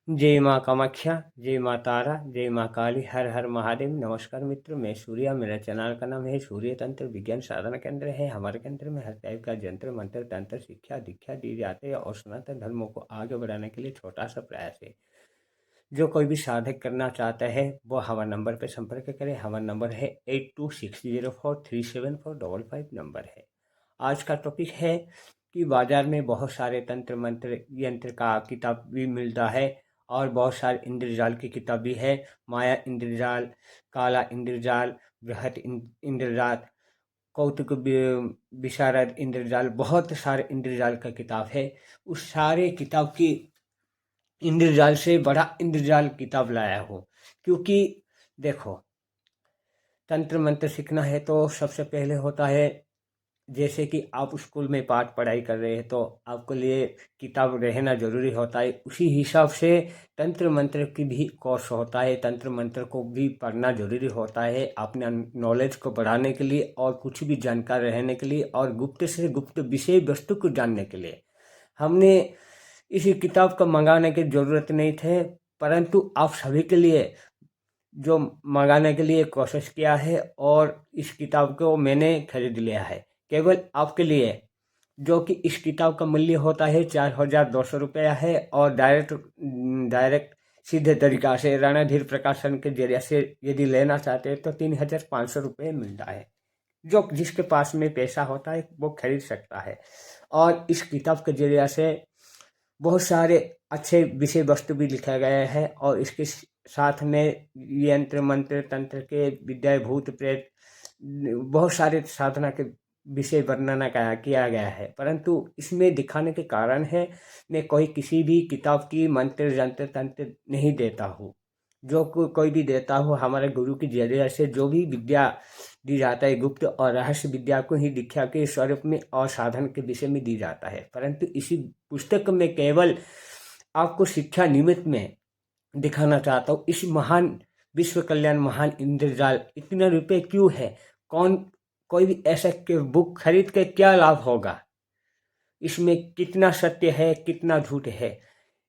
जय माँ कामाख्या, जय माँ तारा, जय माँ काली, हर हर महादेव। नमस्कार मित्रों, मैं सूर्या, मेरा चैनल का नाम है सूर्य तंत्र विज्ञान साधना केंद्र है। हमारे केंद्र में हर टाइप का जंत्र मंत्र तंत्र शिक्षा दीक्षा दी जाती है और सनातन धर्मों को आगे बढ़ाने के लिए छोटा सा प्रयास है। जो कोई भी साधक करना चाहता है वो हमारे नंबर पर संपर्क करें। हमारा नंबर है 8260437455 नंबर है। आज का टॉपिक है कि बाजार में बहुत सारे तंत्र मंत्र यंत्र का किताब भी मिलता है और बहुत सारे इंद्रजाल की किताब भी है। माया इंद्रजाल, काला इंद्रजाल, बृहत इंद्रजाल, कौतुक विशारद इंद्रजाल, बहुत सारे इंद्रजाल का किताब है। उस सारे किताब की इंद्रजाल से बड़ा इंद्रजाल किताब लाया हूँ। क्योंकि देखो, तंत्र मंत्र सीखना है तो सबसे पहले होता है, जैसे कि आप स्कूल में पाठ पढ़ाई कर रहे हैं तो आपके लिए किताब रहना जरूरी होता है। उसी हिसाब से तंत्र मंत्र की भी कोर्स होता है। तंत्र मंत्र को भी पढ़ना जरूरी होता है अपने नॉलेज को बढ़ाने के लिए और कुछ भी जानकार रहने के लिए और गुप्त से गुप्त विषय वस्तु को जानने के लिए। हमने इसी किताब को मंगाने की ज़रूरत नहीं थे, परंतु आप सभी के लिए जो मंगाने के लिए कोशिश किया है और इस किताब को मैंने खरीद लिया है केवल आपके लिए। जो कि इस किताब का मूल्य होता है 4200 रुपया है और डायरेक्ट सीधे तरीका से रणधीर प्रकाशन के जरिए से यदि लेना चाहते हैं तो 3500 रुपये मिलता है। जो जिसके पास में पैसा होता है वो खरीद सकता है। और इस किताब के जरिए से बहुत सारे अच्छे विषय वस्तु भी लिखा गया है और इसके साथ में यंत्र मंत्र तंत्र के विद्या भूत प्रेत बहुत सारे साधना के विषय वर्णना किया गया है। परंतु इसमें दिखाने के कारण है, मैं कोई किसी भी किताब की मंत्र यंत्र तंत्र नहीं देता हूँ। जो कोई भी देता हूँ हमारे गुरु की जरिए से जो भी विद्या दी जाता है गुप्त और रहस्य विद्या को ही दीक्षा के स्वरूप में और साधन के विषय में दी जाता है। परंतु इसी पुस्तक में केवल आपको शिक्षा निमित्त में दिखाना चाहता हूँ। इस महान विश्व कल्याण महान इंद्रजाल इतने रुपए क्यों है, कौन कोई भी ऐसा बुक खरीद के क्या लाभ होगा, इसमें कितना सत्य है कितना झूठ है,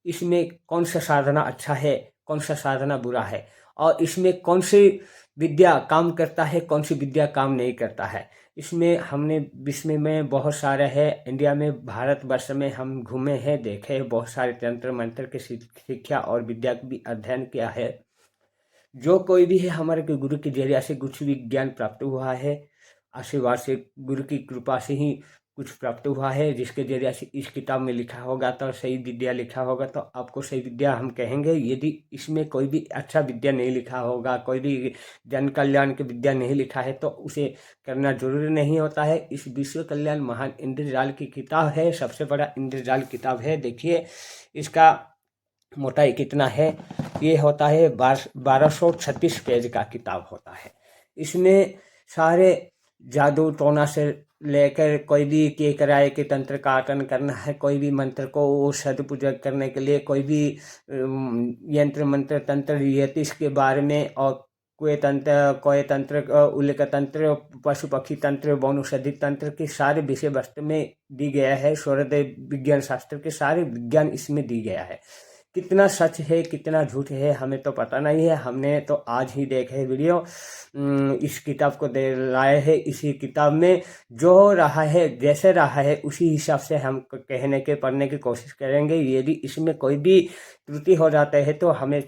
इसमें कौन सा साधना अच्छा है कौन सा साधना बुरा है और इसमें कौन सी विद्या काम करता है कौन सी विद्या काम नहीं करता है। इसमें हमने विश्व में बहुत सारे है, इंडिया में भारतवर्ष में हम घूमे हैं, देखे हैं, बहुत सारे तंत्र मंत्र की शिक्षा और विद्या का भी अध्ययन किया है। जो कोई भी है हमारे गुरु के जरिए से कुछ भी ज्ञान प्राप्त हुआ है, आशीर्वाद से गुरु की कृपा से ही कुछ प्राप्त हुआ है। जिसके जरिए से इस किताब में लिखा होगा तो सही विद्या लिखा होगा तो आपको सही विद्या हम कहेंगे। यदि इसमें कोई भी अच्छा विद्या नहीं लिखा होगा, कोई भी जन कल्याण की विद्या नहीं लिखा है तो उसे करना जरूरी नहीं होता है। इस विश्व कल्याण महान इंद्रजाल की किताब है, सबसे बड़ा इंद्रजाल किताब है। देखिए इसका मोटाई कितना है, ये होता है 1236 पेज का किताब होता है। इसमें सारे जादू टोना से लेकर कोई भी के कराए के तंत्र का आकलन करना है, कोई भी मंत्र को सदुपयोग करने के लिए, कोई भी यंत्र मंत्र तंत्र यतिश के बारे में और कोई तंत्र उल्लेख तंत्र पशु पक्षी तंत्र वनौषधि तंत्र के सारे विषय वस्तु में दी गया है। सूर्यदेव विज्ञान शास्त्र के सारे विज्ञान इसमें दी गया है। कितना सच है कितना झूठ है हमें तो पता नहीं है, हमने तो आज ही देखे है वीडियो। इस किताब को दे लाए हैं। इसी किताब में जो रहा है जैसे रहा है उसी हिसाब से हम कहने के पढ़ने की कोशिश करेंगे। यदि इसमें कोई भी त्रुटि हो जाता है तो हमें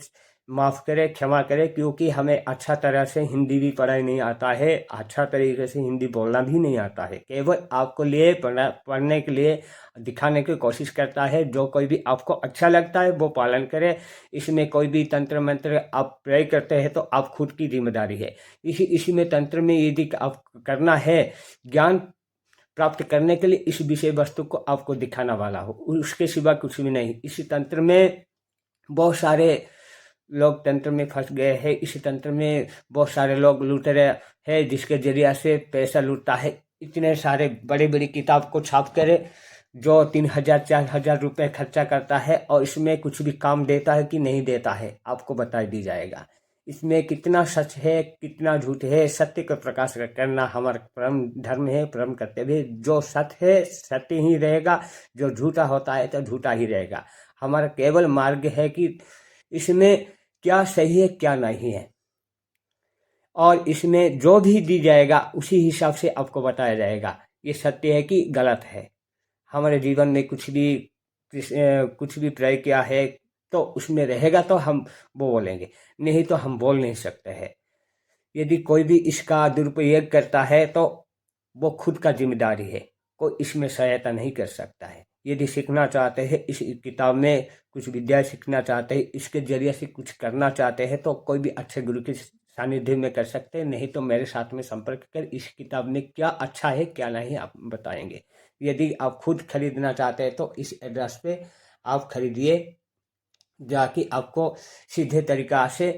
माफ़ करें क्षमा करें, क्योंकि हमें अच्छा तरह से हिंदी भी पढ़ाई नहीं आता है, अच्छा तरीके से हिंदी बोलना भी नहीं आता है। केवल आपको लिए पढ़ने के लिए दिखाने की कोशिश करता है। जो कोई भी आपको अच्छा लगता है वो पालन करें। इसमें कोई भी तंत्र मंत्र आप प्रयोग करते हैं तो आप खुद की जिम्मेदारी है। इसी में तंत्र में यदि आप करना है ज्ञान प्राप्त करने के लिए इस विषय वस्तु को आपको दिखाना वाला हो, उसके सिवा कुछ भी नहीं। इस तंत्र में बहुत सारे लोग तंत्र में फंस गए हैं। इस तंत्र में बहुत सारे लोग लुटेरे हैं जिसके जरिए से पैसा लूटता है। इतने सारे बड़ी बड़ी किताब को छाप कर जो 3000 4000 रुपये खर्चा करता है और इसमें कुछ भी काम देता है कि नहीं देता है आपको बता दी जाएगा। इसमें कितना सच है कितना झूठ है, सत्य का प्रकाश करना हमारा परम धर्म है, परम कर्तव्य है। जो सत्य है सत्य ही रहेगा, जो झूठा होता है तो झूठा ही रहेगा। हमारा केवल मार्ग है कि इसमें क्या सही है क्या नहीं है, और इसमें जो भी दी जाएगा उसी हिसाब से आपको बताया जाएगा ये सत्य है कि गलत है। हमारे जीवन में कुछ भी प्रयोग किया है तो उसमें रहेगा तो हम वो बोलेंगे, नहीं तो हम बोल नहीं सकते हैं। यदि कोई भी इसका दुरुपयोग करता है तो वो खुद का जिम्मेदारी है, कोई इसमें सहायता नहीं कर सकता है। यदि सीखना चाहते हैं, इस किताब में कुछ विद्या सीखना चाहते हैं, इसके जरिए से कुछ करना चाहते हैं तो कोई भी अच्छे गुरु के सानिध्य में कर सकते हैं, नहीं तो मेरे साथ में संपर्क कर इस किताब में क्या अच्छा है क्या नहीं आप बताएंगे। यदि आप खुद खरीदना चाहते हैं तो इस एड्रेस पे आप खरीदिए, जाकि आपको सीधे तरीका से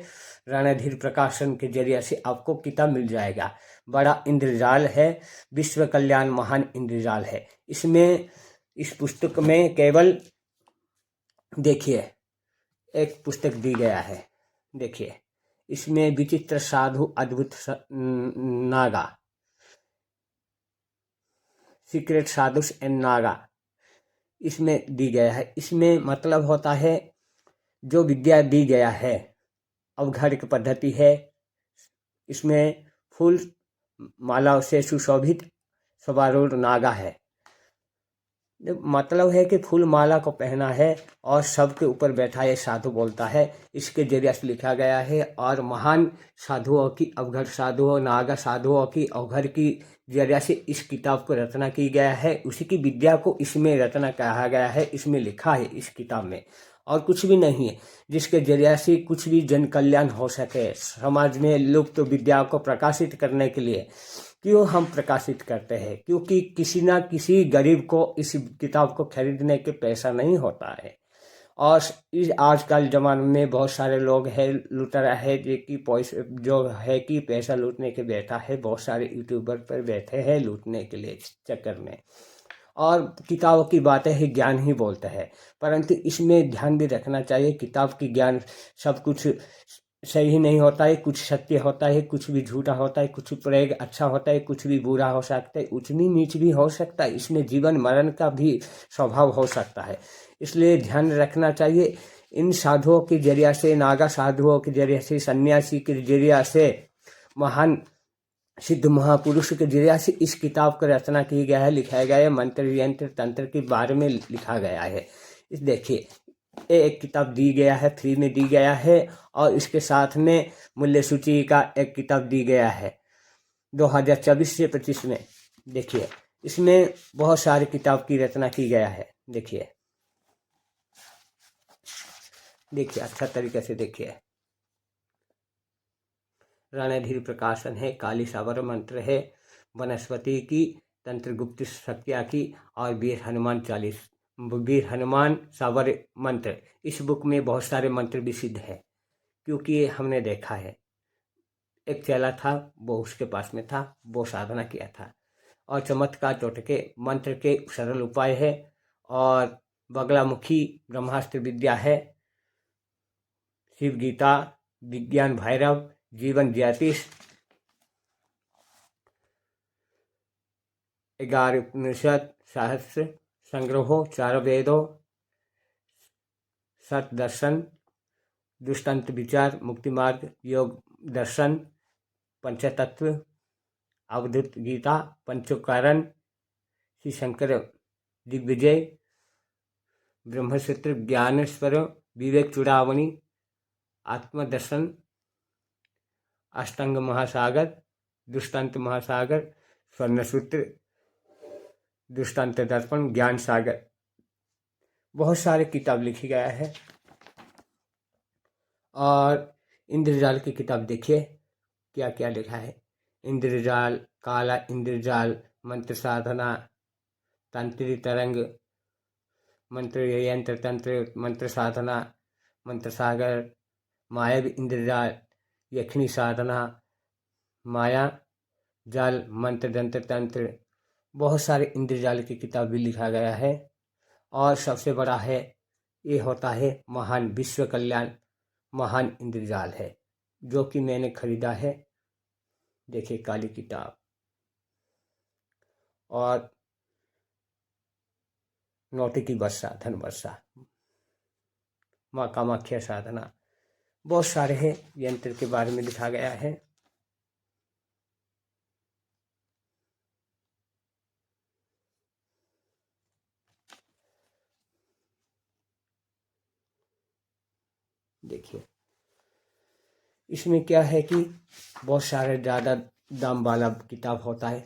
रणधीर प्रकाशन के जरिए से आपको किताब मिल जाएगा। बड़ा इंद्रजाल है, विश्व कल्याण महान इंद्रजाल है। इसमें इस पुस्तक में केवल देखिए एक पुस्तक दी गया है, देखिए इसमें विचित्र साधु अद्भुत नागा, सीक्रेट साधुस एंड नागा इसमें दी गया है। इसमें मतलब होता है जो विद्या दी गया है अवघड़ पद्धति है, इसमें फूल मालाओं से सुशोभित सवारूढ़ नागा है। मतलब है कि फूल माला को पहना है और सबके ऊपर बैठा ये साधु बोलता है, इसके जरिए से लिखा गया है। और महान साधुओं की, अवघड़ साधुओं नागा साधुओं की अवघड़ की जरिए से इस किताब को रचना की गया है, उसी की विद्या को इसमें रचना कहा गया है, इसमें लिखा है इस किताब में, और कुछ भी नहीं है। जिसके जरिए से कुछ भी जन कल्याण हो सके, समाज में लुप्त विद्या को प्रकाशित करने के लिए क्यों हम प्रकाशित करते हैं, क्योंकि किसी ना किसी गरीब को इस किताब को खरीदने के पैसा नहीं होता है। और इस आजकल जमाने में बहुत सारे लोग हैं लुटेरा है जो है कि पैसा लूटने के बैठा है, बहुत सारे यूट्यूबर पर बैठे हैं लूटने के लिए चक्कर में, और किताबों की बातें ही ज्ञान ही बोलते हैं। परंतु इसमें ध्यान भी रखना चाहिए, किताब की ज्ञान सब कुछ सही नहीं होता है, कुछ सत्य होता है, कुछ भी झूठा होता है, कुछ प्रयोग अच्छा होता है, कुछ भी बुरा हो सकता है, उच्च नीच भी हो सकता है, इसमें जीवन मरण का भी स्वभाव हो सकता है। इसलिए ध्यान रखना चाहिए। इन साधुओं के जरिया से, नागा साधुओं के जरिए से, सन्यासी के जरिया से, महान सिद्ध महापुरुष के जरिया से इस किताब का रचना की गया है, लिखाया गया है। मंत्र यंत्र तंत्र के बारे में लिखा गया है। इस देखिए एक किताब दी गया है, फ्री में दी गया है, और इसके साथ में मूल्य सूची का एक किताब दी गया है 2024 से 25 में। देखिए इसमें बहुत सारी किताब की रचना की गया है। देखिए देखिए अच्छा तरीके से देखिए, रणधीर प्रकाशन है, काली सावर मंत्र है, वनस्पति की, तंत्र गुप्त शक्तिया की, और वीर हनुमान 40, वीर हनुमान सावर मंत्र। इस बुक में बहुत सारे मंत्र भी सिद्ध है, क्योंकि हमने देखा है एक चेला था, वो उसके पास में था, वो साधना किया था, और चमत्कार टोटके मंत्र के सरल उपाय है, और बगलामुखी ब्रह्मास्त्र विद्या है, शिव गीता, विज्ञान भैरव, जीवन ज्योतिष, 11 उपनिषद, सहस्त्र संग्रहों, 4 वेदों, सत दर्शन, दुष्टांत विचार, मुक्ति मार्ग, योग दर्शन, पंचतत्व, अवधूत गीता, पंचोकारण, श्री शंकर दिग्विजय, ब्रह्मसूत्र, ज्ञान स्वर, विवेक चूड़ामणि, आत्मदर्शन, अष्टांग महासागर, दुष्टांत महासागर, स्वर्णसूत्र, दृष्टांत दर्पण, ज्ञान सागर, बहुत सारे किताब लिखी गया है। और इंद्रजाल की किताब देखिए क्या क्या लिखा है। इंद्रजाल, काला इंद्रजाल, मंत्र साधना, तंत्री तरंग, मंत्र यंत्र तंत्र, मंत्र साधना, मंत्र सागर, मायावी इंद्रजाल, यक्षिणी साधना, माया जाल, मंत्र तंत्र तंत्र, बहुत सारे इंद्रजाल की किताब भी लिखा गया है। और सबसे बड़ा है ये होता है महान विश्व कल्याण महान इंद्रजाल है, जो कि मैंने खरीदा है। देखिए काली किताब, और नौटी की वर्षा, धन वर्षा, माँ कामाख्या साधना, बहुत सारे हैं यंत्र के बारे में लिखा गया है। देखिए इसमें क्या है कि बहुत सारे ज़्यादा दाम वाला किताब होता है।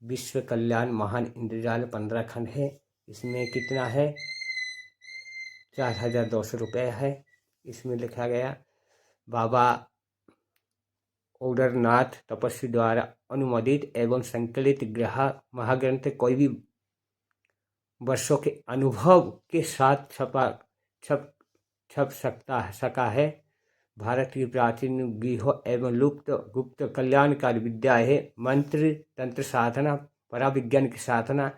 विश्व कल्याण महान इंद्रजाल 15 खंड है। इसमें कितना है, 4200 रुपये है। इसमें लिखा गया बाबा ओडरनाथ तपस्वी द्वारा अनुमोदित एवं संकलित ग्रह महाग्रंथ कोई भी वर्षों के अनुभव के साथ छप छप सका है। भारत की प्राचीन गृह एवं लुप्त गुप्त कल्याणकारी विद्याएं मंत्र तंत्र साधना पराविज्ञान की साधना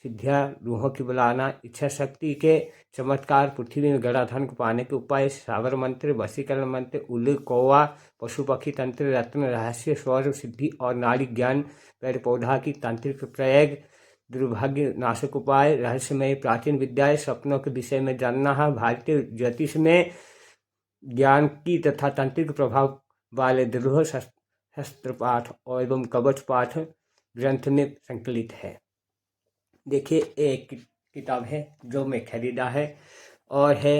सिद्धियां रूहों की बुलाना इच्छा शक्ति के चमत्कार पृथ्वी में गड़ा धन को पाने के उपाय सावर मंत्र वशीकरण मंत्र उल्लू कौवा पशु पक्षी तंत्र रत्न रहस्य स्वर सिद्धि और नाड़ी ज्ञान पेड़ पौधा की तांत्रिक प्रयोग दुर्भाग्य नाशक उपाय रहस्यमय प्राचीन विद्याएं स्वप्नों के विषय में जानना है। भारतीय ज्योतिष में ज्ञान की तथा तांत्रिक प्रभाव वाले दृढ़ शस्त्र पाठ एवं कवच पाठ ग्रंथ में संकलित है। देखिए एक किताब है जो मैं खरीदा है और है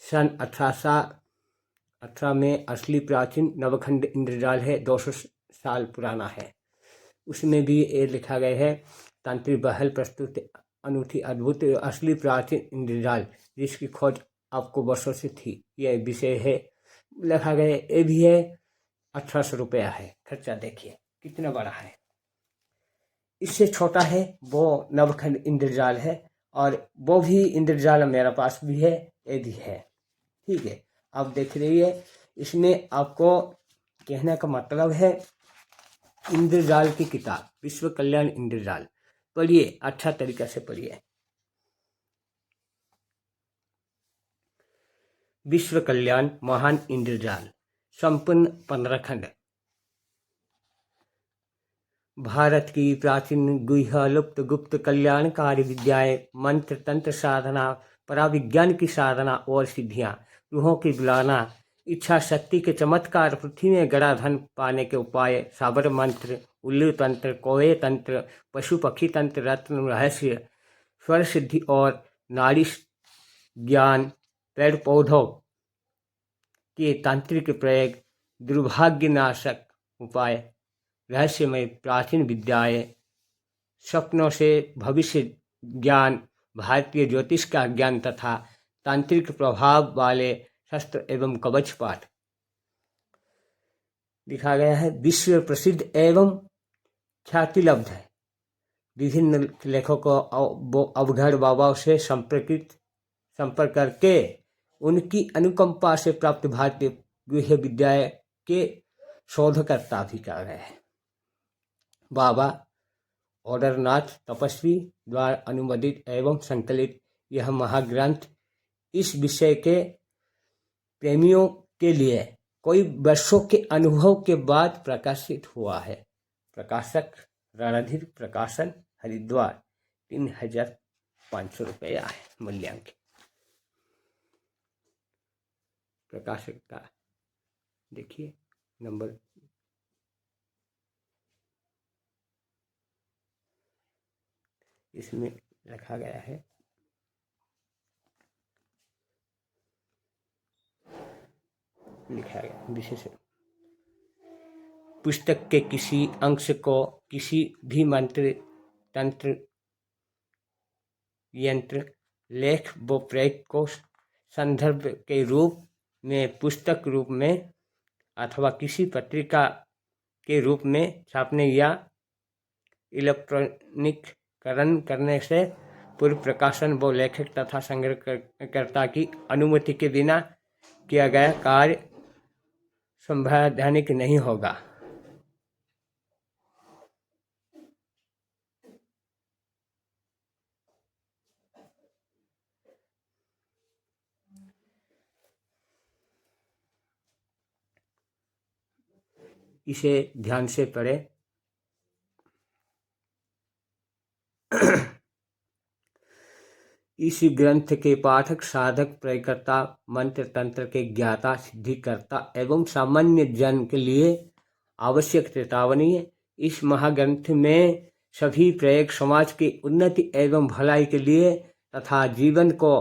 सन 1818 में असली प्राचीन नवखंड इंद्रजाल है, 200 साल पुराना है। उसमें भी ये लिखा गया है तांत्रिक बहल प्रस्तुत अनूठी अद्भुत असली प्राचीन इंद्रजाल जिसकी खोज आपको वर्षों से थी, यह विषय है लिखा गया। ये भी है 1800 रुपया है खर्चा। देखिए कितना बड़ा है। इससे छोटा है वो नवखंड इंद्रजाल है और वो भी इंद्रजाल मेरा पास भी है, ये भी है। ठीक है, आप देख रहिए। इसमें आपको कहने का मतलब है इंद्रजाल की किताब विश्व कल्याण इंद्रजाल पढ़िए, अच्छा तरीका से पढ़िए। विश्व कल्याण महान इंद्रजाल संपूर्ण 15 खंड। भारत की प्राचीन गुह्य लुप्त गुप्त कल्याणकारी विद्याएं मंत्र तंत्र साधना पराविज्ञान की साधना और सिद्धियां रूहों की बुलाना इच्छा शक्ति के चमत्कार पृथ्वी में गड़ा धन पाने के उपाय साबर मंत्र उल्लू तंत्र कौवे तंत्र पशु पक्षी तंत्र रत्न रहस्य स्वर सिद्धि और नाड़ी ज्ञान पेड़ पौधों के तांत्रिक प्रयोग दुर्भाग्यनाशक उपाय रहस्यमय प्राचीन विद्याएं स्वप्नों से भविष्य ज्ञान भारतीय ज्योतिष का ज्ञान तथा तांत्रिक प्रभाव वाले शस्त्र एवं कवच पाठ लिखा गया है। विश्व प्रसिद्ध एवं ख्यातिलब्ध है। विभिन्न लेखकों अवघड़ बाबाओं से संपर्क करके उनकी अनुकंपा से प्राप्त भारतीय गुह्य विद्याएं के शोधकर्ता भी कर रहे हैं। बाबा ओडरनाथ तपस्वी द्वारा अनुवादित एवं संकलित यह महाग्रंथ इस विषय के प्रेमियों के लिए कई वर्षों के अनुभव के बाद प्रकाशित हुआ है। प्रकाशक रणधीर प्रकाशन हरिद्वार 3500 रुपया है मूल्यांक। प्रकाशक का देखिए नंबर। इसमें रखा गया है लिखा गया विशेष पुस्तक के किसी अंश को किसी भी मंत्र तंत्र यंत्र लेख व प्रयोग को संदर्भ के रूप में पुस्तक रूप में अथवा किसी पत्रिका के रूप में छापने या इलेक्ट्रॉनिकरण करने से पूर्व प्रकाशन व लेखक तथा संग्रहकर्ता की अनुमति के बिना किया गया कार्य संवैधानिक नहीं होगा। इसे ध्यान से पढ़ें। इस ग्रंथ के पाठक, साधक, प्रयोगकर्ता, मंत्र तंत्र के ज्ञाता, सिद्धिकर्ता एवं सामान्य जन के लिए आवश्यक चेतावनी है। इस महाग्रंथ में सभी प्रयोग समाज की उन्नति एवं भलाई के लिए तथा जीवन को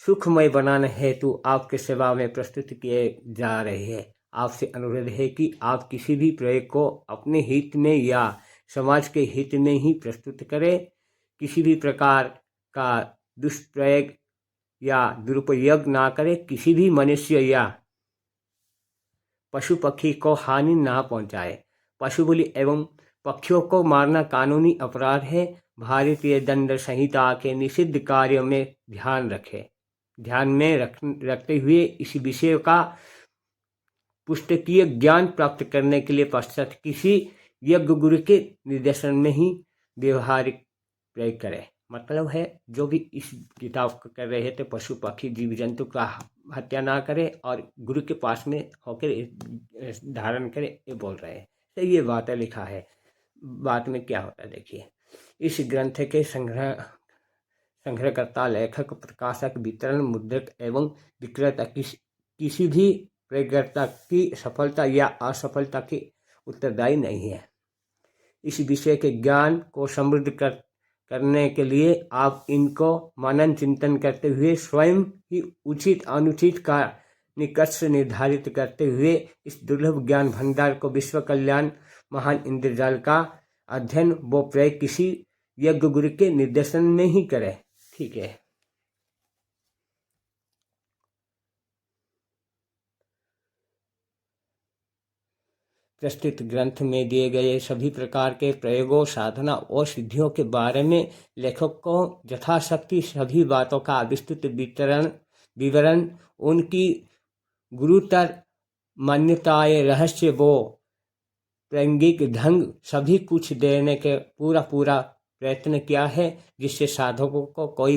सुखमय बनाने हेतु आपके सेवा में प्रस्तुत किए जा रहे हैं। आपसे अनुरोध है कि आप किसी भी प्रयोग को अपने हित में या समाज के हित में ही प्रस्तुत करें। किसी भी प्रकार का दुष्प्रयोग या दुरुपयोग ना करें। किसी भी मनुष्य या पशु पक्षी को हानि ना पहुंचाए। पशु बलि एवं पक्षियों को मारना कानूनी अपराध है। भारतीय दंड संहिता के निषिद्ध कार्यों में ध्यान में रखते हुए इस विषय का पुस्तकीय ज्ञान प्राप्त करने के लिए पश्चात किसी यज्ञ गुरु के निर्देशन में ही व्यवहारिक प्रयोग करें। मतलब है जो भी इस किताब को कर रहे थे पशु पक्षी जीव जंतु का हत्या ना करे और गुरु के पास में होकर धारण करे, ये बोल रहे हैं। तो ये बातें लिखा है। बात में क्या होता है देखिए। इस ग्रंथ के संग्रहकर्ता, लेखक, प्रकाशक, वितरण, मुद्रक एवं विक्रेता किसी भी प्रयोगकर्ता की सफलता या असफलता की उत्तरदायी नहीं है। इस विषय के ज्ञान को समृद्ध करने के लिए आप इनको मनन चिंतन करते हुए स्वयं ही उचित अनुचित का निष्कर्ष निर्धारित करते हुए इस दुर्लभ ज्ञान भंडार को विश्व कल्याण महान इंद्रजाल का अध्ययन व प्रयोग किसी यज्ञ गुरु के निर्देशन में ही करें। ठीक है। प्रस्तुत ग्रंथ में दिए गए सभी प्रकार के प्रयोगों, साधना और सिद्धियों के बारे में लेखक को यथाशक्ति सभी बातों का विस्तृत विवरण, उनकी गुरुतर मान्यताएं, रहस्य व प्रासंगिक ढंग सभी कुछ देने के पूरा प्रयत्न किया है, जिससे साधकों को कोई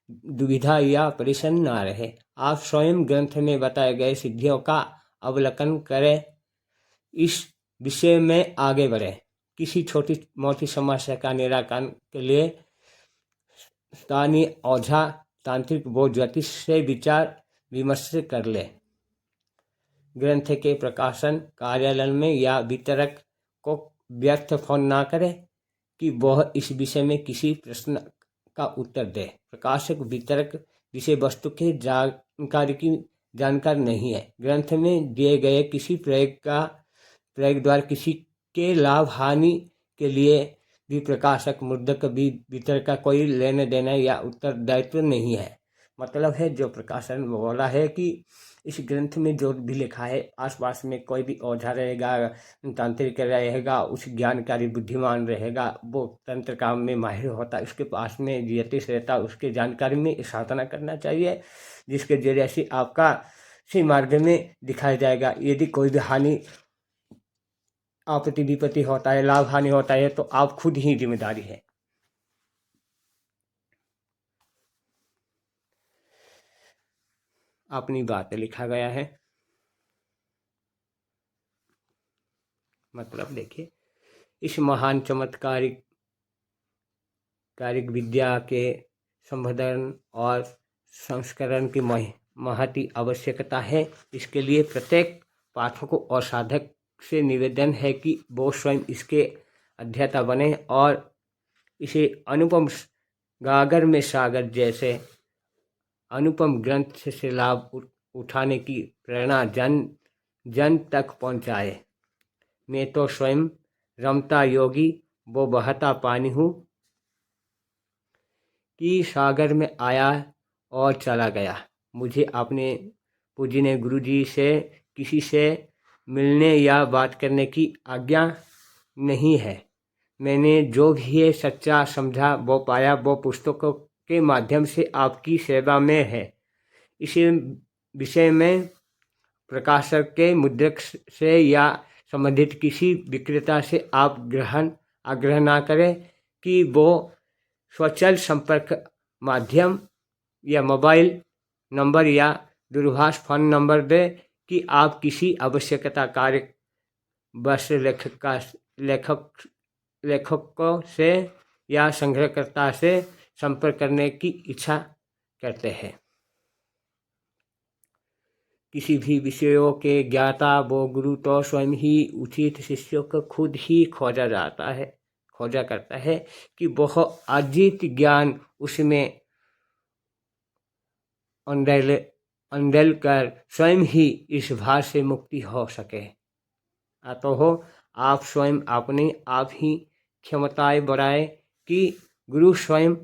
दुविधा या परेशानी ना रहे। आप स्वयं ग्रंथ में बताए गए सिद्धियों का अवलोकन करें। इस विषय में आगे बढ़े। किसी छोटी मोटी समस्या का निराकरण के लिए स्थानीय ओझा, तांत्रिक व ज्योतिष से विचार विमर्श कर ले। ग्रंथ के प्रकाशन कार्यालय में या वितरक को व्यर्थ फोन ना करे कि वह इस विषय में किसी प्रश्न का उत्तर दे। प्रकाशक, वितरक विषय वस्तु के जानकार नहीं है। ग्रंथ में दिए गए किसी प्रयोग द्वारा किसी के लाभ हानि के लिए भी प्रकाशक, मुद्रक, वितरक का कोई लेने देना या उत्तरदायित्व नहीं है। मतलब है जो प्रकाशन बोला है कि इस ग्रंथ में जो भी लिखा है, आसपास में कोई भी ओझा रहेगा, तांत्रिक रहेगा, उस ज्ञानकारी बुद्धिमान रहेगा, वो तंत्र काम में माहिर होता है, उसके पास में ज्योतिष रहता, उसके जानकारी में साधना करना चाहिए, जिसके जरिए से आपका सही मार्ग में दिखाया जाएगा। यदि कोई भी हानि, आपत्ति विपत्ति होता है, लाभ हानि होता है, तो आप खुद ही जिम्मेदारी है। अपनी बात लिखा गया है। मतलब देखिए, इस महान चमत्कारिक विद्या के संवर्धन और संस्करण की महती आवश्यकता है। इसके लिए प्रत्येक पाठकों और साधक से निवेदन है कि वो स्वयं इसके अध्येता बने और इसे अनुपम गागर में सागर जैसे अनुपम ग्रंथ से लाभ उठाने की प्रेरणा जन तक पहुंचाए। मैं तो स्वयं रमता योगी वो बहता पानी हूँ कि सागर में आया और चला गया। मुझे अपने पूजनीय गुरुजी से किसी से मिलने या बात करने की आज्ञा नहीं है। मैंने जो भी सच्चा समझा वो पाया, वो पुस्तकों के माध्यम से आपकी सेवा में है। इस विषय में प्रकाशक के मुद्रक से या संबंधित किसी विक्रेता से आप आग्रह ना करें कि वो स्वचल संपर्क माध्यम या मोबाइल नंबर या दूरभाष फोन नंबर दे कि आप किसी आवश्यकता कार्य बस लेखकों से या संग्रहकर्ता से संपर्क करने की इच्छा करते हैं। किसी भी विषयों के ज्ञाता वो गुरु तो स्वयं ही उचित शिष्यों को खुद ही खोजा करता है कि वह अर्जित ज्ञान उसमें अंडल कर स्वयं ही इस भार से मुक्ति हो सके। अतः आप स्वयं अपने आप ही क्षमताएं बढ़ाए कि गुरु स्वयं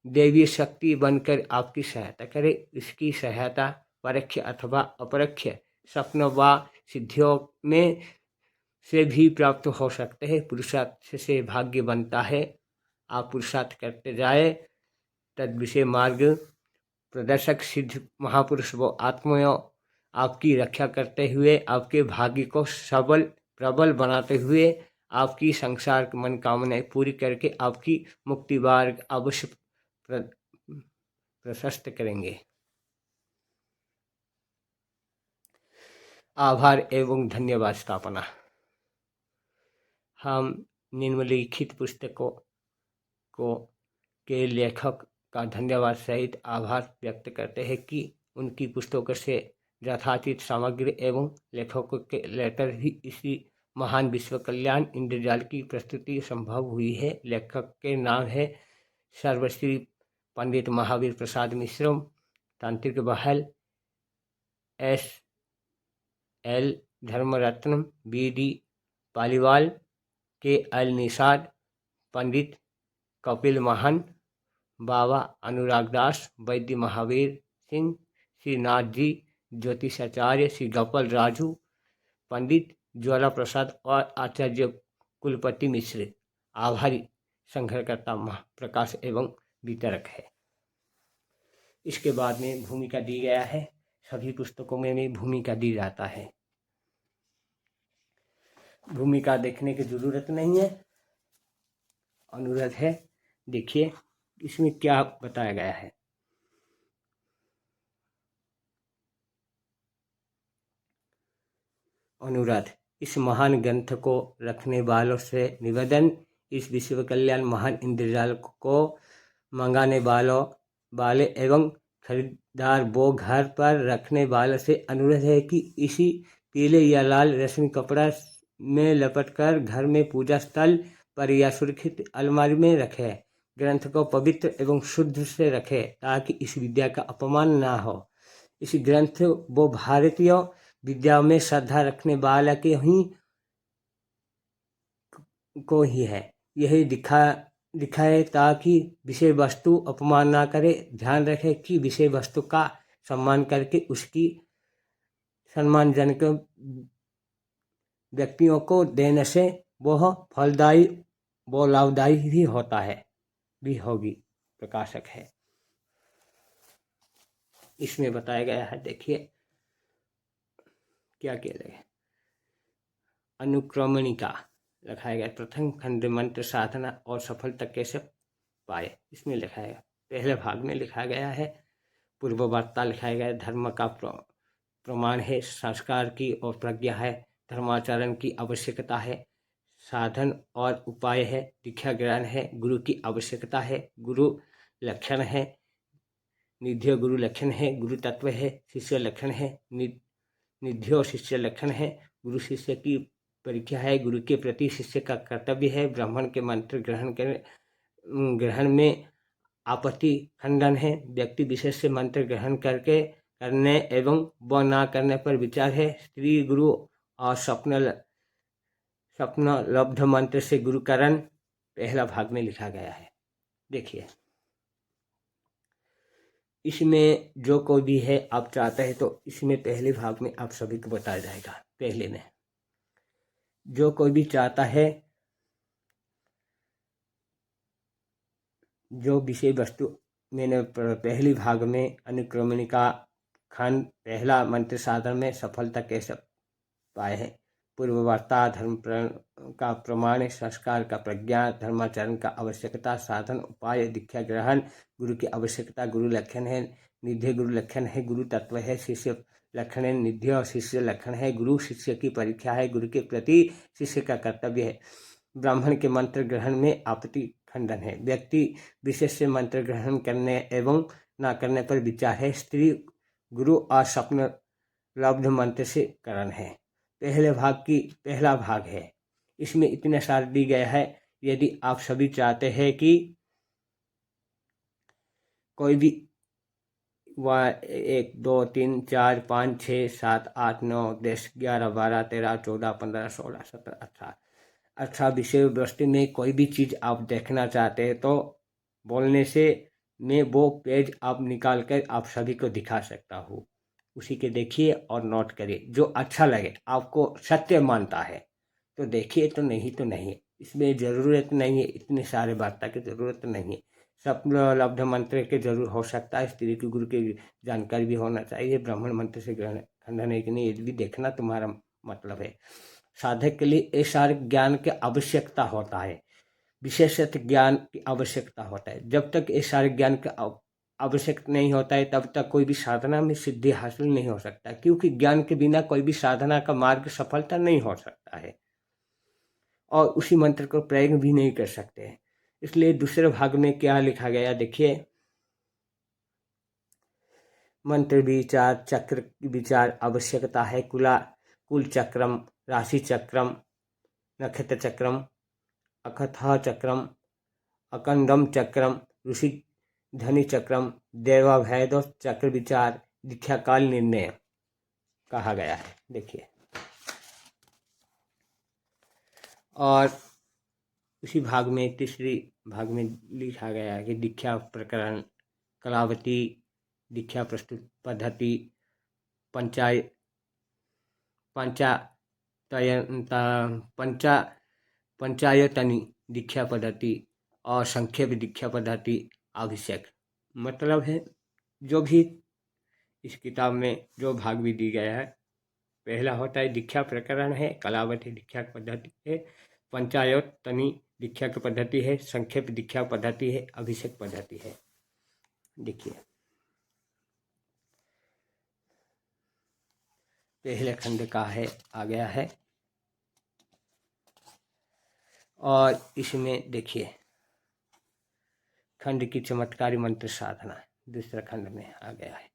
देवी शक्ति बनकर आपकी सहायता करे। इसकी सहायता परोक्ष अथवा अपरोक्ष स्वप्न व सिद्धियों में से भी प्राप्त हो सकते हैं। पुरुषार्थ से भाग्य बनता है। आप पुरुषार्थ करते जाए तद विषय मार्ग प्रदर्शक सिद्ध महापुरुष वो आत्माओं आपकी रक्षा करते हुए आपके भाग्य को सबल प्रबल बनाते हुए आपकी संसार की मनोकामनाएं पूरी करके आपकी मुक्ति मार्ग अवश्य प्रशस्त करेंगे। आभार एवं धन्यवाद स्थापना। हम निम्नलिखित पुस्तकों के लेखक का धन्यवाद सहित आभार व्यक्त करते हैं कि उनकी पुस्तकों से यथातीत सामग्री एवं लेखकों के लेटर ही इसी महान विश्व कल्याण इंद्रजाल की प्रस्तुति संभव हुई है। लेखक के नाम है सर्वश्री पंडित महावीर प्रसाद मिश्र, तांत्रिक बहल SL धर्मरत्नम, BD Paliwal, KL Nishad, पंडित कपिल महान, बाबा अनुराग दास, वैद्य महावीर सिंह, श्रीनाथ जी ज्योतिषाचार्य, श्री गोपाल राजू, पंडित ज्वाला प्रसाद और आचार्य कुलपति मिश्र आभारी संग्रहकर्ता प्रकाश एवं वितरक है। इसके बाद में भूमिका दी गया है। सभी पुस्तकों में भूमिका दी जाता है। भूमिका देखने की जरूरत नहीं है, अनुरोध है। देखिए इसमें क्या बताया गया है। अनुरोध। इस महान ग्रंथ को रखने वालों से निवेदन, इस विश्व कल्याण महान इंद्रजाल को मंगाने वाले एवं खरीदार वो घर पर रखने वालों से अनुरोध है कि इसी पीले या लाल रेशमी कपड़ा में लपेटकर घर में पूजा स्थल पर या सुरक्षित अलमारी में रखे। ग्रंथ को पवित्र एवं शुद्ध से रखे ताकि इस विद्या का अपमान ना हो। इस ग्रंथ वो भारतीय विद्या में श्रद्धा रखने वाला के ही को ही है। यही दिखाए ताकि विषय वस्तु अपमान ना करे। ध्यान रखे कि विषय वस्तु का सम्मान करके उसकी सम्मानजनक व्यक्तियों को देने से वह फलदायी व लाभदायी भी होता है भी होगी। प्रकाशक है। इसमें बताया गया है। देखिए क्या किया गया। अनुक्रमणिका लिखाया गया। प्रथम खंड मंत्र साधना और सफलता कैसे पाए इसमें लिखा है। पहले भाग में लिखा गया है। पूर्व वार्ता लिखाया गया। धर्म का प्रमाण है, संस्कार की और प्रज्ञा है, धर्माचरण की आवश्यकता है, साधन और उपाय है, दीक्षा ज्ञान है, गुरु की आवश्यकता है, गुरु लक्षण है, निध्य गुरु लक्षण है, गुरु तत्व है, शिष्य लक्षण है, निध्य और शिष्य लक्षण है, गुरु शिष्य की परीक्षा है, गुरु के प्रति शिष्य का कर्तव्य है, ब्राह्मण के मंत्र ग्रहण में आपत्ति खंडन है, व्यक्ति विशेष से मंत्र ग्रहण करने एवं व ना करने पर विचार है, स्त्री गुरु और स्वप्न लब्ध मंत्र से गुरुकरण पहला भाग में लिखा गया है। देखिए इसमें जो कोई भी है आप चाहते हैं तो इसमें पहले भाग में आप सभी को बताया जाएगा। पहले में जो कोई भी चाहता है जो विषय वस्तु मैंने पहली भाग में अनुक्रमणिका खंड पहला मंत्र साधन में सफलता कैसे पाए हैं, पूर्व वार्ता धर्म का प्रमाण, संस्कार का प्रज्ञा, धर्माचरण का आवश्यकता, साधन उपाय, दीक्षा ग्रहण, गुरु की आवश्यकता, गुरु लक्षण है, निध्य गुरु लक्षण है, गुरु तत्व है, शिष्य लक्षण है, निध्य और शिष्य लक्षण है, गुरु शिष्य की परीक्षा है, गुरु के प्रति शिष्य का कर्तव्य है, ब्राह्मण के मंत्र ग्रहण में आपत्ति खंडन है, व्यक्ति विशेष से मंत्र ग्रहण करने एवं ना करने पर विचार है। स्त्री गुरु और स्वप्न लब्ध मंत्र से करण है। पहला भाग है। इसमें इतने सार दी गया है। यदि आप सभी चाहते हैं कि कोई भी 1 2 3 4 5 6 7 8 9 10 11 12 13 14 15 16 17 18 विषय वस्तु में कोई भी चीज़ आप देखना चाहते हैं तो बोलने से मैं वो पेज आप निकाल कर आप सभी को दिखा सकता हूँ। उसी के देखिए और नोट करिए। जो अच्छा लगे, आपको सत्य मानता है तो देखिए, तो नहीं तो नहीं। इसमें ज़रूरत नहीं है, इतने सारे वार्ता की ज़रूरत नहीं है। स्वप्न लब्ध मंत्र के जरूर हो सकता है। स्त्री की गुरु की जानकारी भी होना चाहिए। ब्राह्मण मंत्र से ग्रहण खंडन है कि नहीं, ये भी देखना तुम्हारा मतलब है। साधक के लिए ये सारे ज्ञान की आवश्यकता होता है। विशेषत ज्ञान की आवश्यकता होता है। जब तक ये सारे ज्ञान का आवश्यक नहीं होता है तब तक कोई भी साधना में सिद्धि हासिल नहीं हो सकता, क्योंकि ज्ञान के बिना कोई भी साधना का मार्ग सफलता नहीं हो सकता है और उसी मंत्र को प्रयोग भी नहीं कर सकते हैं। इसलिए दूसरे भाग में क्या लिखा गया देखिए। मंत्र विचार चक्र की विचार आवश्यकता है। कुल चक्रम, राशि चक्रम, नक्षत्र चक्रम, अकथा चक्रम, अकंदम चक्रम, ऋषि धनी चक्रम, देवाभैद चक्र विचार, दीक्षा काल निर्णय कहा गया है। देखिए, और उसी भाग में तीसरी भाग में लिखा गया है कि दीक्षा प्रकरण, कलावती दीक्षा प्रस्तुत पद्धति, पंचाय पंचा पंचा पंचायतनी दीक्षा पद्धति और संक्षेप दीक्षा पद्धति, अभिषेक। मतलब है जो भी इस किताब में जो भाग भी दी गया है, पहला होता है दीक्षा प्रकरण है, कलावती दीक्षा पद्धति है, पंचायतनी दीक्षा की पद्धति है, संक्षेप दीक्षा पद्धति है, अभिषेक पद्धति है। देखिए, पहले खंड का है आ गया है और इसमें देखिए खंड की चमत्कारी मंत्र साधना दूसरा खंड में आ गया है।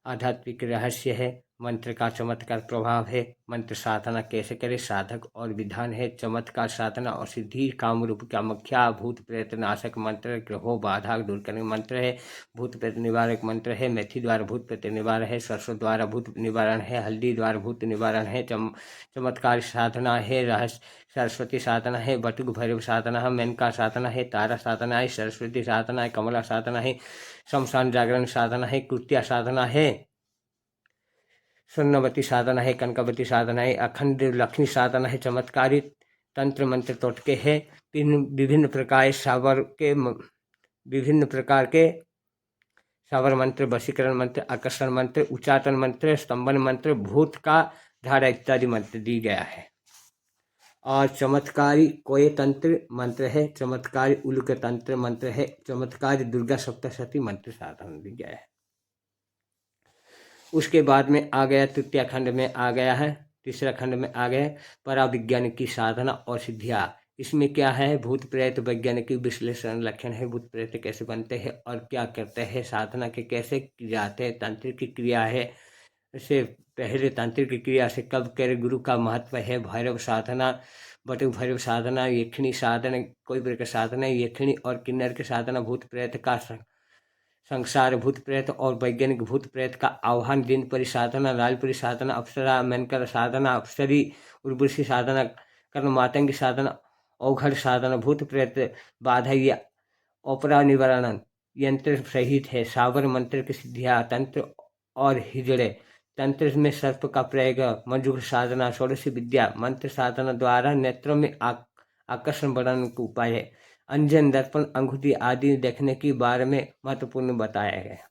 आध्यात्मिक रहस्य है, मंत्र का चमत्कार प्रभाव है, मंत्र साधना कैसे करे, साधक और विधान है, चमत्कार साधना और सिद्धि, कामरूप कामाख्या, भूत प्रेत नाशक मंत्र, ग्रहों बाधा दूर करने मंत्र है, भूत प्रेत निवारक मंत्र है, मेथी द्वारा भूत प्रेत निवारण है, सरसों द्वारा भूत निवारण है, हल्दी द्वारा भूत निवारण है, चमत्कार साधना है, रहस्य सरस्वती साधना है, बटुक भैरव साधना है, मेनका साधना है, तारा साधना है, सरस्वती साधना है, कमला साधना है, शमशान जागरण साधना है, कृत्या साधना है, स्वर्णवती साधना है, कनकावती साधना है, अखंड लक्ष्मी साधना है, चमत्कारी तंत्र मंत्र टोटके है, विभिन्न प्रकार के सावर मंत्र, वशीकरण मंत्र, आकर्षण मंत्र, उच्चाटन मंत्र, स्तंभन मंत्र, भूत का धारा इत्यादि मंत्र दी गया है। और चमत्कारी कोय तंत्र मंत्र है, चमत्कारी उल्क तंत्र मंत्र है, चमत्कारी दुर्गा सप्तशती मंत्र साधन दी गया है। उसके बाद में आ गया तृतीय खंड में आ गया है, तीसरा खंड में आ गया पराविज्ञान की साधना और सिद्धियाँ। इसमें क्या है, भूत प्रेत वैज्ञानिक विश्लेषण लक्षण है, भूत प्रेत कैसे बनते हैं और क्या करते हैं, साधना के कैसे किए जाते हैं, तांत्रिक क्रिया है से पहले तांत्रिक क्रिया से कब करे, गुरु का महत्व है, भैरव साधना, बटुक भैरव साधना, यक्षिणी साधना, कोई प्रकार साधना, यक्षिणी और किन्नर के साधना, भूत प्रेत का संसार भूत प्रेत और वैज्ञानिक भूत प्रेत का आह्वान, दिन परि साधना, लालपुरी साधना, अप्सरा मेनकर साधना, अप्सरी उर्वशी साधना, कर्ण मातंगी साधना, औघड़ साधना, भूत प्रेत बाधा या ओपरा निवारण यंत्र सहित है, सावर मंत्र की सिद्धियाँ, तंत्र और हिजड़े तंत्र में सर्प का प्रयोग, मंजुष साधना, षोडशी विद्या मंत्र साधना द्वारा नेत्रों में आकर्षण बढ़ाने का उपाय है, अंजन दर्पण अंगूठी आदि देखने के बारे में महत्वपूर्ण बताया गया।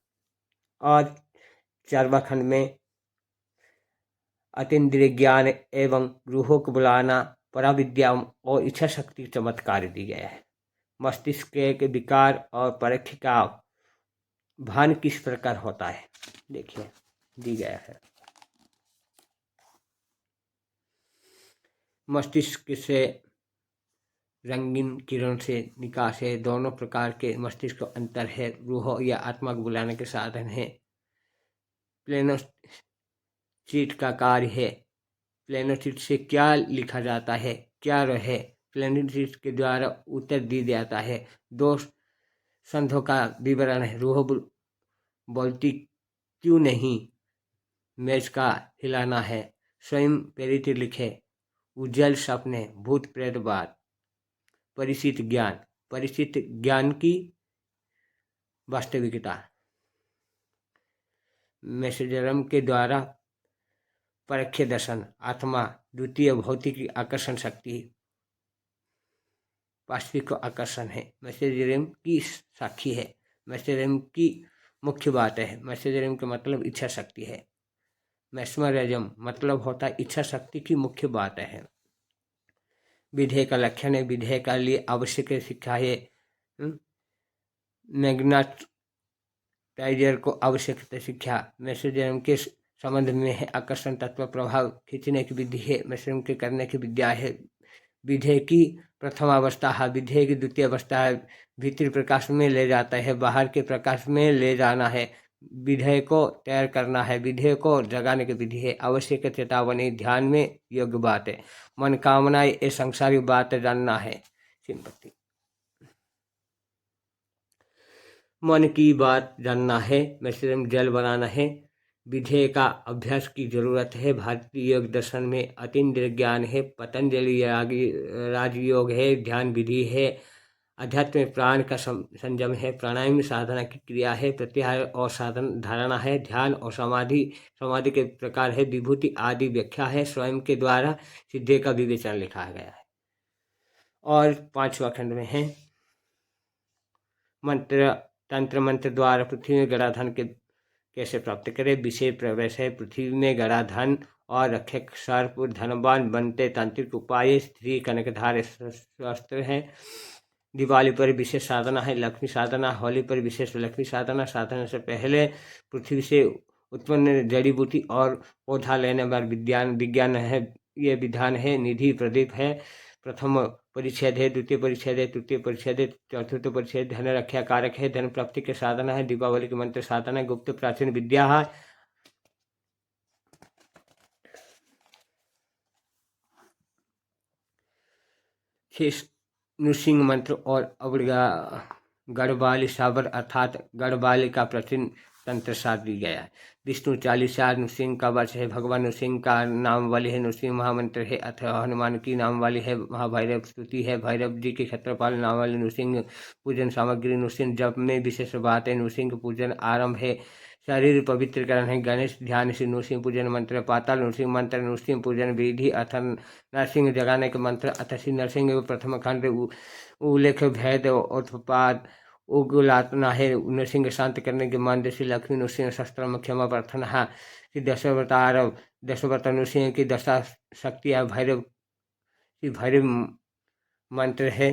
और चारवा खंड में अतीन्द्रिय ज्ञान एवं रूहों को बुलाना, पराविद्या और इच्छा शक्ति चमत्कार दी गया है। मस्तिष्क के विकार और परीक्षा का भान किस प्रकार होता है देखिए दी गया है। मस्तिष्क से रंगीन किरण से निकास है। दोनों प्रकार के मस्तिष्क को अंतर है। रूह या आत्मा को बुलाने के साधन है। प्लेनोचिट का कार्य है। प्लेनोचिट से क्या लिखा जाता है, क्या रहे, प्लेनोचिट के द्वारा उत्तर दी जाता है। दो संधों का विवरण है। रूह बोलती क्यों नहीं, मेज का हिलाना है। स्वयं प्रेरित लिखे। उज्जवल सपने, भूत प्रेतवाद। परिचित ज्ञान, परिचित ज्ञान की वास्तविकता। मैसेजरम के द्वारा परख्य दर्शन, आत्मा द्वितीय भौतिक आकर्षण शक्ति, वास्तविक आकर्षण है। मैसेजरम की साक्षी है। मैसेजरम की मुख्य बात है। मैसेजरम का मतलब इच्छा शक्ति है। मैस्मरिज्म मतलब होता है इच्छा शक्ति की मुख्य बात है। विधेय का लक्षण है। विधेय का लिए आवश्यक शिक्षा है। मैग्नेटाइजर को आवश्यकता शिक्षा मैसेजरम के संबंध में है। आकर्षण तत्व प्रभाव खींचने की विधि है। मैसेजरम के करने की विद्या है। विधेय की प्रथम अवस्था है। विधेय की द्वितीय अवस्था है। भीतरी प्रकाश में ले जाता है, बाहर के प्रकाश में ले जाना है। विधेय को तैयार करना है। विधेय को जगाने की विधि है। आवश्यक चेतावनी, ध्यान में योग्य बात है। मनोकामना ये संसारिक बात जानना है। सिंपत्ति, मन की बात जानना है। मैसेजरम जल बनाना है। विधेय का अभ्यास की जरूरत है। भारतीय योग दर्शन में अतीन्द्रिय ज्ञान है। पतंजलि राजयोग है। ध्यान विधि है। अध्यात्म में प्राण का संयम है। प्राणायाम साधना की क्रिया है। प्रत्याहार और साधन धारणा है। ध्यान और समाधि, समाधि के प्रकार है। विभूति आदि व्याख्या है। स्वयं के द्वारा सिद्धि का विवेचन लिखा गया है। और पांचवा खंड में है मंत्र, तंत्र मंत्र द्वारा पृथ्वी में गड़ा धन के कैसे प्राप्त करें। विषय प्रवेश है। पृथ्वी में गड़ा धन और रखे सर्प धनवान बनते तांत्रिक उपाय। स्त्री कनकधार शास्त्र है। दिवाली पर विशेष साधना है। लक्ष्मी साधना। होली पर विशेष लक्ष्मी साधना। साधना से पहले पृथ्वी से उत्पन्न जड़ी बूटी और पौधा लेने वाला विज्ञान है। ये विधान है। निधि प्रदीप है। प्रथम परिच्छेद है। द्वितीय परिच्छेद है। तृतीय परिच्छेद है। चतुर्थ परिच्छेद धन रक्षा कारक है। धन प्राप्ति के साधना है। दीपावली के मंत्र साधना है। गुप्त प्राचीन विद्या है। नृसिंह मंत्र और गढ़वाली साबर अर्थात गढ़वाली का प्राचीन तंत्र साध दी गया है। विष्णु चालीसा नृसिंह का वच है। भगवान नृसिंह का नाम वाली है। नृसिंह महामंत्र है। अथवा हनुमान की नाम वाली है। महाभैरव स्तुति है। भैरव जी के क्षेत्रपाल नाम वाली नृसिंह पूजन सामग्री। नृसिंह जप में विशेष बात है। नृसिंह पूजन आरंभ है। शरीर पवित्रकरण है। गणेश ध्यान से नृसिंह पूजन मंत्र। पाताल नृसिंह मंत्र। नृसिंह पूजन विधि अथ नरसिंह जगाने के मंत्र। अथ श्री नरसिंह प्रथम खंड उल्लेख भेद उत्पाद उगुलातना है। नृसिंह शांत करने के मंत्र। श्री लक्ष्मी नृसिंह शस्त्र क्षमा प्रार्थना है। श्री दशवतार नृसिंह की दशा शक्तियाँ भैरव श्री भैरव मंत्र है।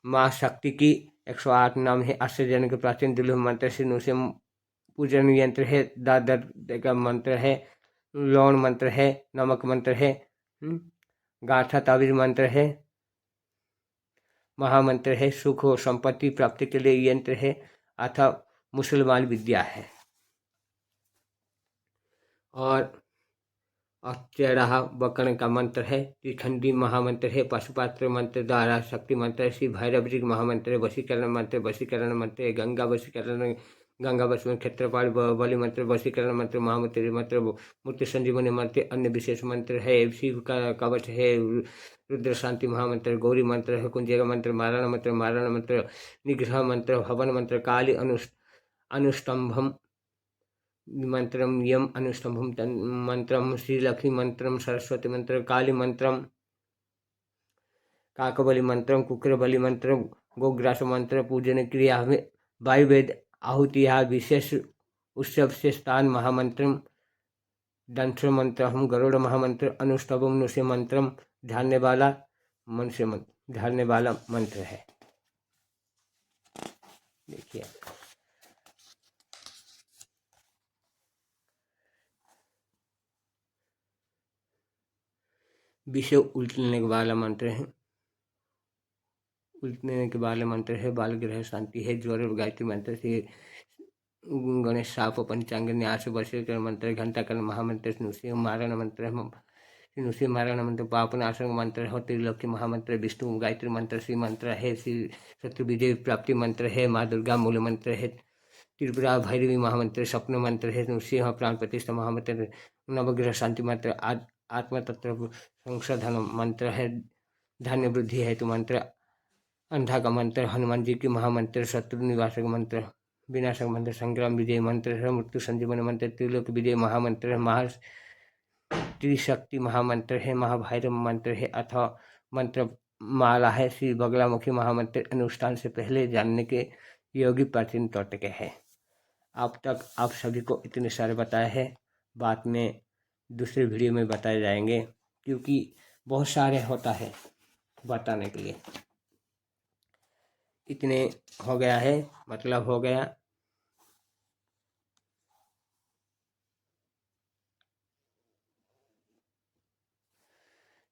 माँ शक्ति की 108 नाम है। आश्चर्यजनक के प्राचीन दुर्लभ मंत्र। श्री नृसिंह पूजन यंत्र है। दादर का मंत्र है। लौण मंत्र है। नमक मंत्र है। गांठा ताबीज मंत्र है। महामंत्र है। सुख और संपत्ति प्राप्ति के लिए यंत्र है अथवा मुसलमान विद्या है। और चेराहा बकर्ण का मंत्र है। त्रिखंडी महामंत्र है। पशुपात्र मंत्र द्वारा शक्ति मंत्र है। श्री भैरव जी महामंत्र है। वशीकरण मंत्र, वशीकरण मंत्र है। गंगा वशीकरण, गंगा वशीकरण, क्षेत्रपाल बलि मंत्र, वशीकरण मंत्र, महामंत्र मंत्र, मूर्ति संजीवनी मंत्र, अन्य विशेष मंत्र है। शिव का कवच है। रुद्र शांति महामंत्र, गौरी मंत्र है। कुंजेगा मंत्र, मारण मंत्र, मारण मंत्र, निग्रह मंत्र, हवन मंत्र, काली अनुष्टंभम मंत्रम, यम अनुष्टंभम मंत्रम, श्रीलक्ष्मी मंत्रम, सरस्वती मंत्र, काली मंत्रम, काकबली मंत्रम, कुक्रबली मंत्र, गोग्रास मंत्र। पूजन क्रिया में वायुवेद आहुतिया विशेष उत्सव से स्थान महामंत्रम, दंश मंत्र, हम गरुड़ महामंत्र, अनुष्टभम नृसिंह मंत्रम, ध्यानने वाला मन से ध्यानने वाला मंत्र है। देखिए विषय उलटने वाला मंत्र है। उलटने के बाल मंत्र है, बाल ग्रह शांति है, ज्वर और गायत्री मंत्र से गणेश साप पंचांग न्यास वशीकर मंत्र, घंटाकर्ण महामंत्र, नुष्य मारण मंत्र, नुष्य मारण मंत्र, पाप नाशक मंत्र है, त्रिलोकी महामंत्र, विष्णु गायत्री मंत्र, श्री मंत्र है, श्री शत्रु विजय प्राप्ति मंत्र है, माँ दुर्गा मूल मंत्र है, त्रिपुरा भैरवी महामंत्र, स्वप्न मंत्र है, नृसिंह प्राण प्रतिष्ठा महामंत्र, नवग्रह शांति मंत्र, आत्म तत्व संशोधन मंत्र है, धन्य वृद्धि हेतु मंत्र, अंधा का मंत्र, हनुमान जी के महामंत्र, शत्रु निवासक मंत्र, विनाशक मंत्र, संग्राम विजय मंत्र है, मृत्यु संजीवन मंत्र, त्रिलोक विजय महामंत्र है, त्रिशक्ति महामंत्र है, महाभैरव मंत्र है, अथवा मंत्र माला है, श्री बगलामुखी महामंत्र अनुष्ठान से पहले जानने के योगी प्राचीन टोटके है। अब तक आप सभी को इतने सारे बताए हैं, बाद में दूसरे वीडियो में बताए जाएंगे, क्योंकि बहुत सारे होता है बताने के लिए। इतने हो गया है, मतलब हो गया।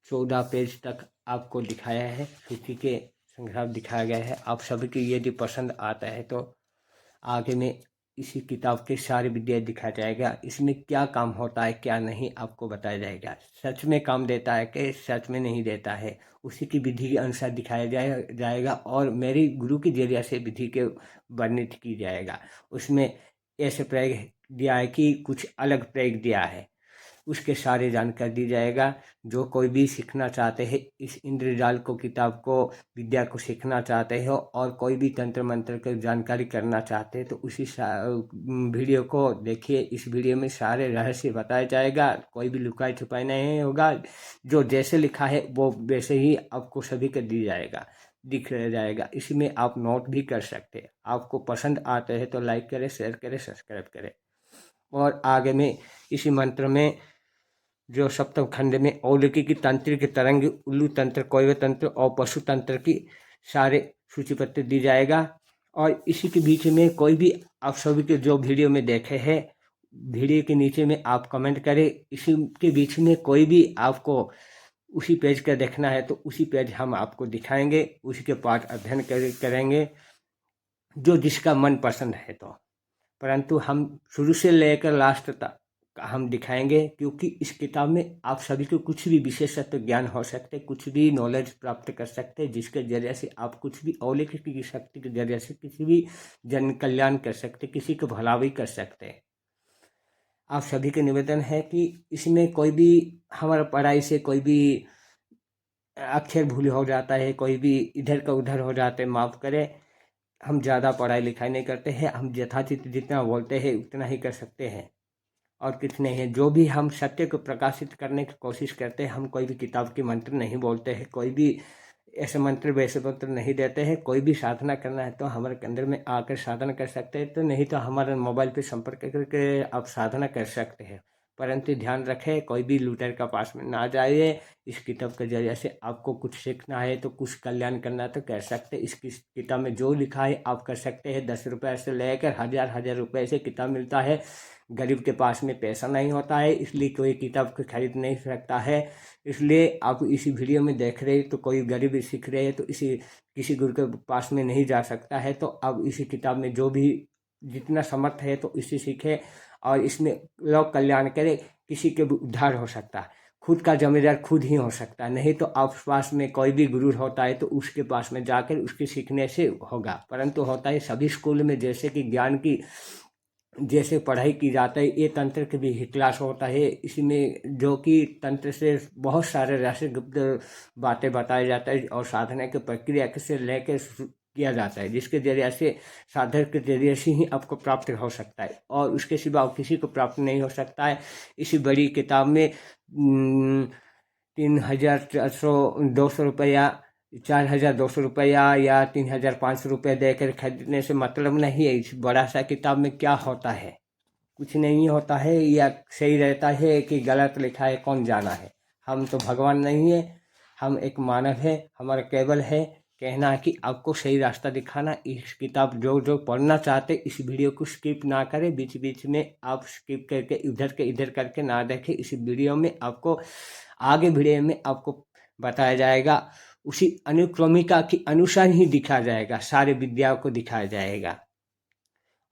चौदह पेज तक आपको दिखाया है, सूची के संग्रह दिखाया गया है। आप सभी को यदि पसंद आता है तो आगे में इसी किताब के सारे विद्या दिखाया जाएगा। इसमें क्या काम होता है क्या नहीं आपको बताया जाएगा। सच में काम देता है कि सच में नहीं देता है, उसी की विधि के अनुसार दिखाया जाएगा और मेरी गुरु के जरिए से विधि के वर्णित की जाएगा। उसमें ऐसे प्रयोग दिया है कि कुछ अलग प्रयोग दिया है, उसके सारे जानकारी दी जाएगा। जो कोई भी सीखना चाहते हैं इस इंद्रजाल को, किताब को, विद्या को सीखना चाहते हो और कोई भी तंत्र मंत्र की जानकारी करना चाहते हैं तो उसी वीडियो को देखिए। इस वीडियो में सारे रहस्य बताया जाएगा, कोई भी लुकाई छुपाई नहीं होगा। जो जैसे लिखा है वो वैसे ही आपको सभी को दी जाएगा, दिख जाएगा। इसमें आप नोट भी कर सकते हैं। आपको पसंद आते हैं तो लाइक करें, शेयर करें, सब्सक्राइब करें। और आगे में इसी मंत्र में जो सप्तम खंड में औलिकी तांत्रिक तरंग, उल्लू तंत्र, कोयव तंत्र और पशु तंत्र की सारे सूचीपत्र दी जाएगा। और इसी के बीच में कोई भी आप सभी के जो वीडियो में देखे हैं, वीडियो के नीचे में आप कमेंट करें। इसी के बीच में कोई भी आपको उसी पेज का देखना है तो उसी पेज हम आपको दिखाएंगे, उसी के पाठ अध्ययन करेंगे जो जिसका मन पसंद है। तो परंतु हम शुरू से लेकर लास्ट तक हम दिखाएंगे, क्योंकि इस किताब में आप सभी को कुछ भी विशेषत्व ज्ञान हो सकते, कुछ भी नॉलेज प्राप्त कर सकते, जिसके जरिए से आप कुछ भी अलौकिक की शक्ति के जरिए से किसी भी जन कल्याण कर सकते, किसी को भला भी कर सकते। आप सभी के निवेदन है कि इसमें कोई भी हमारा पढ़ाई से कोई भी अक्षर भूल हो जाता है, कोई भी इधर का उधर हो जाते, माफ़ करें। हम ज़्यादा पढ़ाई लिखाई नहीं करते हैं, हम यथाचित जितना बोलते हैं उतना ही कर सकते हैं और कुछ नहीं है। जो भी हम सत्य को प्रकाशित करने की कोशिश करते हैं, हम कोई भी किताब के मंत्र नहीं बोलते हैं, कोई भी ऐसे मंत्र वैसे मंत्र नहीं देते हैं। कोई भी साधना करना है तो हमारे केंद्र में आकर साधना कर सकते हैं, तो नहीं तो हमारे मोबाइल पे संपर्क करके आप साधना कर सकते हैं। परंतु ध्यान रखें, कोई भी लूटर का पास में ना जाइए। इस किताब के जरिए से आपको कुछ सीखना है तो कुछ कल्याण करना है तो कर सकते हैं। इस किताब में जो लिखा है आप कर सकते हैं। 10 रुपये से लेकर हजार रुपये से किताब मिलता है। गरीब के पास में पैसा नहीं होता है, इसलिए कोई किताब को खरीद नहीं सकता है। इसलिए आप इसी वीडियो में देख रहे तो कोई गरीब सीख रहे हैं तो इसी किसी गुरु के पास में नहीं जा सकता है, तो अब इसी किताब में जो भी जितना समर्थ है तो इसी सीखे और इसमें लोक कल्याण करे। किसी के भी उद्धार हो सकता है, खुद का जमींदार खुद ही हो सकता है। नहीं तो आप पास में कोई भी गुरु होता है तो उसके पास में जाकर उसके सीखने से होगा। परंतु होता है सभी स्कूल में जैसे कि ज्ञान की जैसे पढ़ाई की जाता है, ये तंत्र की भी क्लास होता है। इसमें जो कि तंत्र से बहुत सारे रहस्य गुप्त बातें बताया जाता है और साधना की प्रक्रिया से लेकर किया जाता है, जिसके जरिए से साधक के जरिए से ही आपको प्राप्त हो सकता है और उसके सिवा किसी को प्राप्त नहीं हो सकता है। इसी बड़ी किताब में 3,200 रुपया, 4,200 रुपया या 3,500 रुपया देकर खरीदने से मतलब नहीं है। इस बड़ा सा किताब में क्या होता है, कुछ नहीं होता है, या सही रहता है कि गलत लिखा है कौन जाना है। हम तो भगवान नहीं है, हम एक मानव है। हमारा केवल है कहना है कि आपको सही रास्ता दिखाना। इस किताब जो पढ़ना चाहते इस वीडियो को स्किप ना करें, बीच बीच में आप स्किप करके इधर के इधर करके ना देखें। इस वीडियो में आपको आगे वीडियो में आपको बताया जाएगा उसी अनुक्रमिका के अनुसार ही दिखाया जाएगा, सारे विद्याओं को दिखाया जाएगा।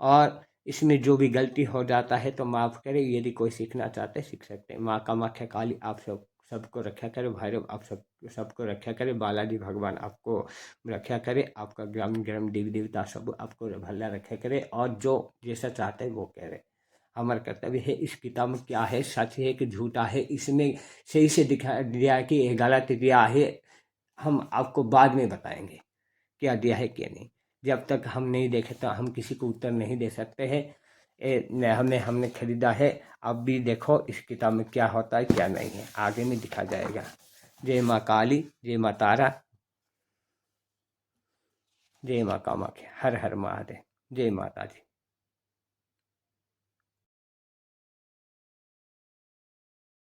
और इसमें जो भी गलती हो जाता है तो माफ़ करें, यदि कोई सीखना चाहते सीख सकते हैं। माँ कामाख्या काली आप सबको रक्षा करे, भैरव आप सबको रक्षा करे, बालाजी भगवान आपको रक्षा करे, आपका ग्रामीण ग्राम देवी देवता सब आपको भला रक्षा करे, और जो जैसा चाहते हैं वो करे। हमारा कर्तव्य है। इस किताब में क्या है, सच है कि झूठा है, इसमें सही से दिखा दिया है कि ये गलत दिया है, हम आपको बाद में बताएंगे क्या दिया है क्या नहीं। जब तक हम नहीं देखे तो हम किसी को उत्तर नहीं दे सकते हैं। हमने खरीदा है, अब भी देखो इस किताब में क्या होता है क्या नहीं है, आगे में दिखा जाएगा। जय माँ काली, जय माँ तारा, जय माँ कामाख्या, हर हर महादेव, जय माता जी।